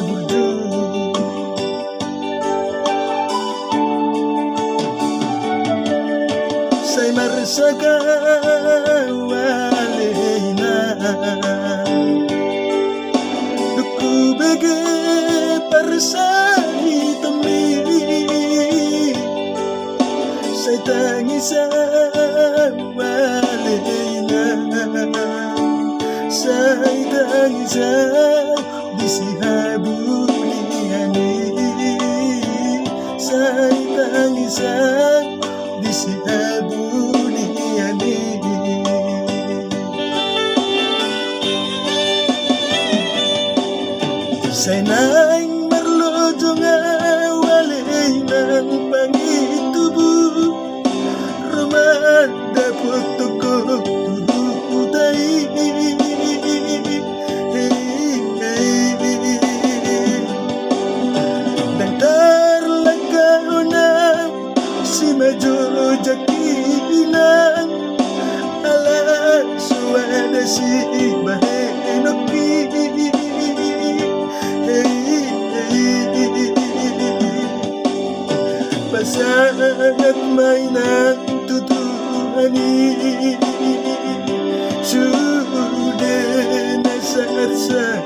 burju. Say marsaga walena duku bege parsani temi. Say tangisa walena say tangisa disihabuniani. Say tangisa disihabuniani. Say naing marlojo nga walay ng pangitubo rumada puto ko turutay. Dantar lagao na si Majo Jakinang ala suwada si Bahenoki. Pasangat may natutuhani sude na sa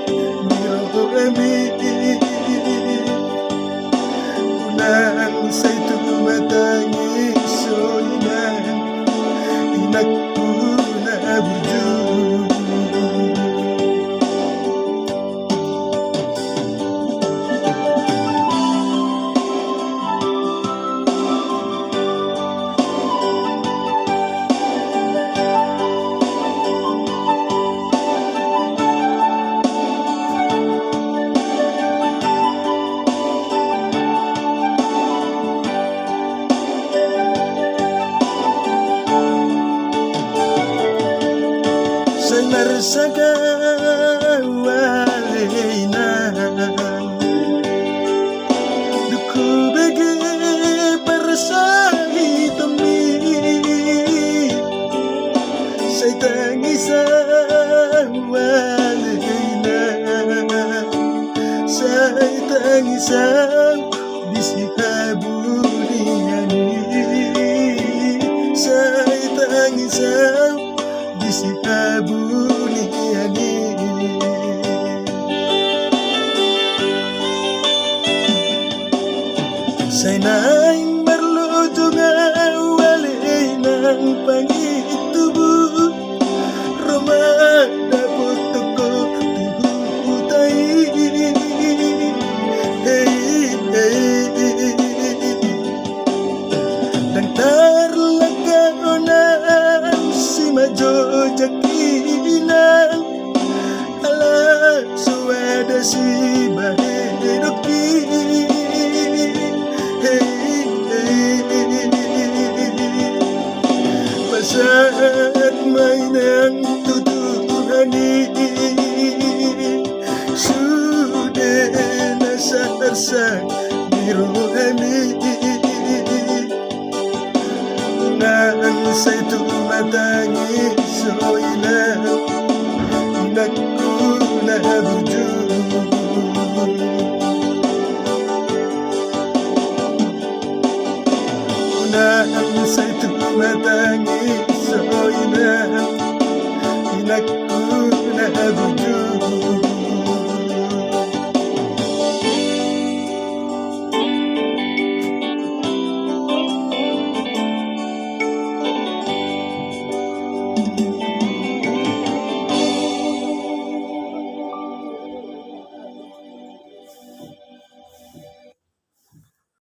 miro kami. Unang say tumatangi soinan inagpuna burju. Say marsaga walena duku bege parsani temi. Say tangisa walena say tangisa disihabuniani. Say tangisa disihabuniani. Say naing marlojo nga walay ng pangitubo rumada puto ko tuhutay. Dantar lagao na si Majo Jakinang ala suwada si Bahenoki. Pasaat may nang tutuhani sude na sa miro kami. Unang say tumatangi soinan inagpuna burju. Unang say tumatangi